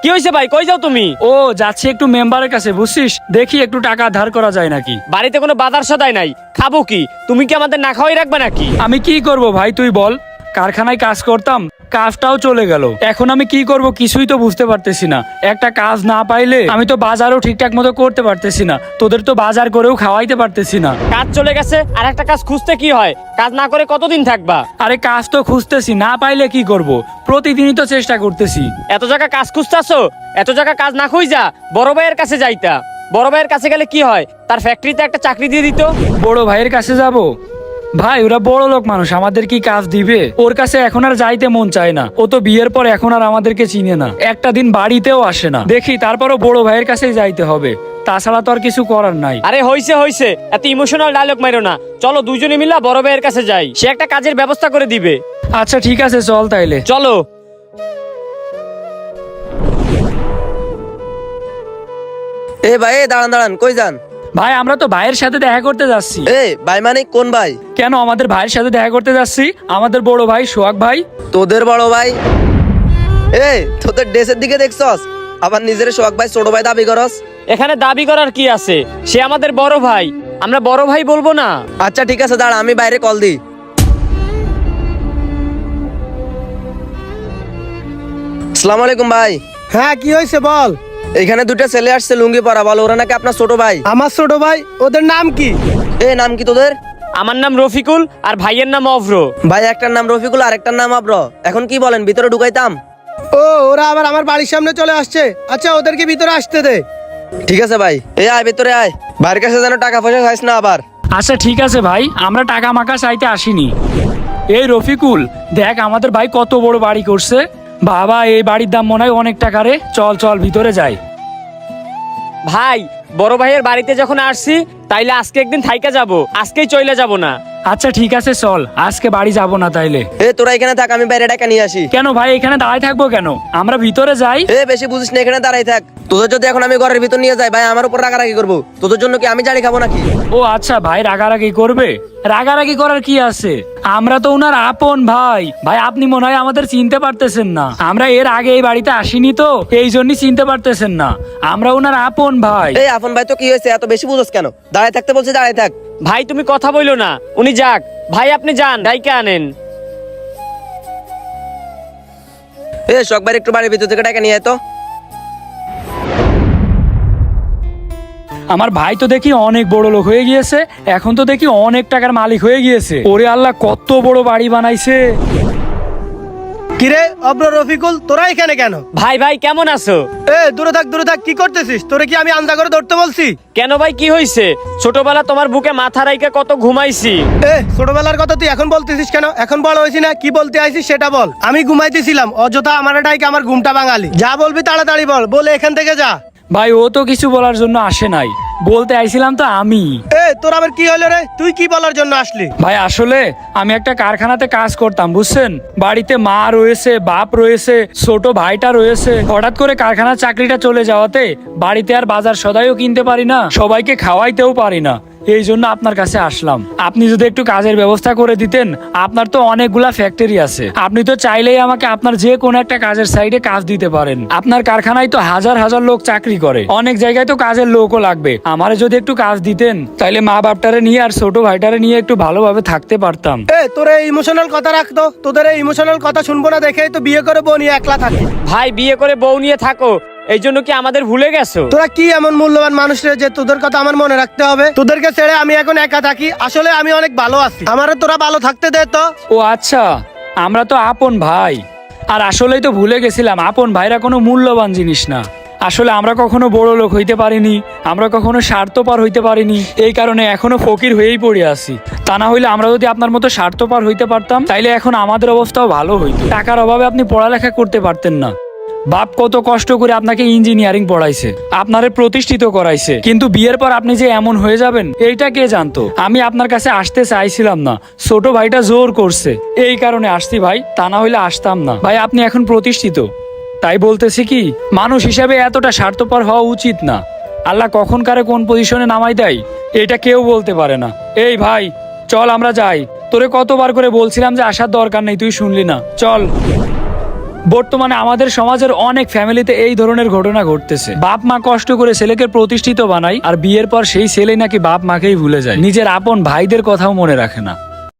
কি হয়েছে ভাই, কই যাও তুমি? ও যাচ্ছি একটু মেম্বারের কাছে, বুঝছিস, দেখি একটু টাকা ধার করা যায় নাকি। বাড়িতে কোনো বাজার সদাই নাই, খাবো কি? তুমি কি আমাদের না খাওয়াই রাখবে নাকি? আমি কি করব ভাই তুই বল, কারখানায় কাজ করতাম, কাজটাও চলে গেল, এখন আমি কি করব কিছুই তো বুঝতে পারতেছি না। একটা কাজ না পাইলে আমি তো বাজারও ঠিকঠাক মতো করতে পারতেছি না, তোদের তো বাজার করেও খাওয়াইতে পারতেছি না। কাজ চলে গেছে, আর একটা কাজ খুঁজতে কি হয়? কাজ না করে কতদিন থাকবা? আরে কাজ তো খুঁজতেছি, না পাইলে কি করব, প্রতিদিনই তো চেষ্টা করতেছি। এত জায়গা কাজ খুঁজতেছো, এত জায়গা কাজ না খুঁজা বড় ভাইয়ের কাছে যাইতা। বড় ভাইয়ের কাছে গেলে কি হয়, তার ফ্যাক্টরিতে একটা চাকরি দিয়ে দিত। বড় ভাইয়ের কাছে যাব? ভাই ওরা বড় লোক মানুষ, আমাদের কি কাজ দিবে? ওর কাছে এখন আর যাইতে মন চায় না, ও তো বিয়ের পর এখন আর আমাদেরকে চিনে না, একটা দিন বাড়িতেও আসে না। দেখি তারপরও বড় ভাইয়ের কাছেই যাইতে হবে, তাছাড়া তো আর কিছু করার নাই। আরে হইছে হইছে, এত ইমোশনাল ডায়লগ মাইরো না। চলো দুজনে মিলা বড় ভাইয়ের কাছে যাই, সে একটা কাজের ব্যবস্থা করে দিবে। আচ্ছা ঠিক আছে, চল তাইলে। চলো। এ ভাই, দাঁড়ান দাঁড়ান, কই যান? ভাই আমরা তো ভাইয়ের সাথে দেখা করতে যাচ্ছি। ভাই মানে কোন ভাই? কেন, আমাদের ভাইয়ের সাথে দেখা করতে যাচ্ছি, আমাদের বড় ভাই সোহাগ ভাই। তোদের বড় ভাই? তোদের ড্রেসের দিকে দেখছস, আবার নিজের সোহাগ ভাই ছোট ভাই দাবি করস? এখানে দাবি করার কি আছে, সে আমাদের বড় ভাই, আমরা বড় ভাই বলবো না? আচ্ছা ঠিক আছে, দাঁড়া আমি বাইরে কল দিই। আসসালামু আলাইকুম ভাই। হ্যাঁ কি হয়েছে বল। এখানে দুটো ছেলে আসছে লুঙ্গি পরা, বল ওরা নাকি আপনার ছোট ভাই। আমার ছোট ভাই? ওদের নাম কি? নাম কি তোদের? আমার নাম রফিকুল, আর ভাইয়ের নাম অভ্র। ভাই একটার নাম রফিকুল আর একটার নাম আব্র। এখন কি বলেন, ভিতরে ঢুকাইতাম? ও ওরা আবার আমার বাড়ির সামনে চলে আসছে, আচ্ছা ওদেরকে ভিতরে আসতে দে। ঠিক আছে ভাই, আয় ভিতরে আয়, ভাইয়ের কাছে যেন টাকা পয়সা চাইস না আবার। আচ্ছা ঠিক আছে ভাই, আমরা টাকা মাকা চাইতে আসিনি। এই রফিকুল, দেখ আমাদের ভাই কত বড় বাড়ি করছে, বাবা এই বাড়ির দাম মনে হয় অনেক টাকা রে, চল চল ভিতরে যাই। ভাই, বড় ভাইয়ের বাড়িতে যখন আসছি, তাইলে আজকে একদিন থাইকা যাব, আজকেই চলে যাব না। আচ্ছা ঠিক আছে চল, আজকে বাড়ি যাব না তাইলে। তোরা এখানে থাক, আমি বাইরে টাকা নিয়ে আসি। কেন ভাই, এখানে দাঁড়ায় থাকবো কেন, আমরা ভিতরে যাই। বেশি বুঝিস না, এখানে দাঁড়াই থাক। তোদের যদি এখন আমি ঘরের ভিতর নিয়ে যাই, ভাই আমার উপর রাগারাগি করবো। তোদের জন্য কি আমি জানি খাবো নাকি? ও আচ্ছা ভাই, রাগারাগি করবে? রাগারাগি করার কি আছে, আমরা তো উনার আপন ভাই। ভাই আপনি মনে হয় আমাদের চিনতে পারতেছেন না, আমরা এর আগে এই বাড়িতে আসিনি তো এই জন্যই চিনতে পারতেছেন না, আমরা উনার আপন ভাই। আপন ভাই তো কি হয়েছে, এত বেশি বুঝোস কেন? দাঁড়ায় থাকতে বলছি, দাঁড়ায় থাক। ভাই তুমি কথা বইলো না, উনি যাক, ভাই আপনি যান, ডাইকা আনেন। শখ ভাই একটু বাড়ির ভিতর থেকে টাকা নিয়ে আয় তো। আমার ভাই তো দেখি অনেক বড় লোক হয়ে গিয়েছে, এখন তো দেখি অনেক টাকার মালিক হয়ে গিয়েছে। ওরে আল্লাহ, কত বড় বাড়ি বানাইছে। কিরে অব্র, রফিকুল, তোরা এখানে কেন? ভাই ভাই কেমন আছো? দূরে থাক দূরে থাক, কি করতেছিস? তোরে কি আমি আন্দা করে ধরতে বলছি? কেন ভাই কি হয়েছে? ছোটবেলা তোমার বুকে মাথা রাইকা কত ঘুমাইছি। ছোটবেলার কথা তুই এখন বলতেছিস কেন? এখন বড় হয়েছি না, কি বলতে আইছিস সেটা বল। আমি ঘুমাইতেছিলাম, অযথা আমার ডাইকে আমার ঘুমটা বাঙালি। যা বলবি তাড়াতাড়ি বল, বলে এখান থেকে যা। ভাই ও তো কিছু বলার জন্য আসে নাই, বলতে আইছিলাম তো আমি। তোর আবার কি হলো রে? তুই কি বলার জন্য আসলি? ভাই আসলে আমি একটা কারখানাতে কাজ করতাম, বুঝছেন, বাড়িতে মা রয়েছে, বাপ রয়েছে, ছোট ভাইটা রয়েছে। হঠাৎ করে কারখানার চাকরিটা চলে যাওয়াতে বাড়িতে আর বাজার সদাইও কিনতে পারি না, সবাইকে খাওয়াইতেও পারি না, এই জন্য আপনার কাছে আসলাম। আপনি যদি একটু কাজের ব্যবস্থা করে দিতেন, আপনার তো অনেকগুলা ফ্যাক্টরি আছে, আপনি তো চাইলেই আমাকে আপনার যে কোনো একটা কাজের সাইডে কাজ দিতে পারেন। আপনার কারখানায় তো হাজার হাজার লোক চাকরি করে, অনেক জায়গায় তো কাজের লোকও লাগবে। আমারে যদি একটু কাজ দিতেন, তাইলে মা বাপটারে নিয়ে আর ছোট ভাইটারে নিয়ে একটু ভালোভাবে থাকতে পারতাম। তোর এই ইমোশনাল কথা রাখতো, তোদের এই ইমোশনাল কথা শুনবো না দেখেই তো বিয়ে করে বউ নিয়ে একলা থাকি। ভাই বিয়ে করে বউ নিয়ে থাকো, এই জন্য কি আমাদের ভুলে গেছো? তোরা কি এমন মূল্যবান মানুষ রে যে তোদের কথা আমার মনে রাখতে হবে? তোদেরকে ছেড়ে আমি এখন একা থাকি, আসলে আমি অনেক ভালো আছি, আমারে তোরা ভালো থাকতে দে তো। ও আচ্ছা, আমরা তো আপন ভাই, আর আসলেই তো ভুলে গেছিলাম, আপন ভাইরা কোনো মূল্যবান জিনিস না। আসলে আমরা কখনো বড় লোক হইতে পারিনি, আমরা কখনো স্বার্থপর হইতে পারিনি, এই কারণে এখনো ফকির হয়েই পড়ে আছি। তা না হইলে আমরা যদি আপনার মতো স্বার্থপর হইতে পারতাম, তাইলে এখন আমাদের অবস্থাও ভালো হইতো। টাকার অভাবে আপনি পড়ালেখা করতে পারতেন না, বাপ কত কষ্ট করে আপনাকে ইঞ্জিনিয়ারিং পড়াইছে, আপনারে প্রতিষ্ঠিত করাইছে, কিন্তু বিয়ের পর আপনি যে এমন হয়ে যাবেন এইটা কে জানতো? আমি আপনার কাছে আসতে চাইছিলাম না, ছোট ভাইটা জোর করছে, এই কারণে আসছি ভাই, তা না হইলে আসতাম না। ভাই আপনি এখন প্রতিষ্ঠিত, তাই বলতেছি কি, মানুষ হিসাবে এতটা স্বার্থপর হওয়া উচিত না। আল্লাহ কখন কারে কোন পজিশনে নামাই দেয় এটা কেউ বলতে পারে না। এই ভাই চল আমরা যাই, তোরে কতবার করে বলছিলাম যে আসার দরকার নেই, তুই শুনলি না, চল। বর্তমানে আমাদের সমাজের অনেক ফ্যামিলিতে এই ধরনের ঘটনা ঘটতেছে। বাপ মা কষ্ট করে ছেলেকে প্রতিষ্ঠিত বানায়, আর বিয়ের পর সেই ছেলে নাকি বাপ মাকেই ভুলে যায়, নিজের আপন ভাইদের কথাও মনে রাখে না।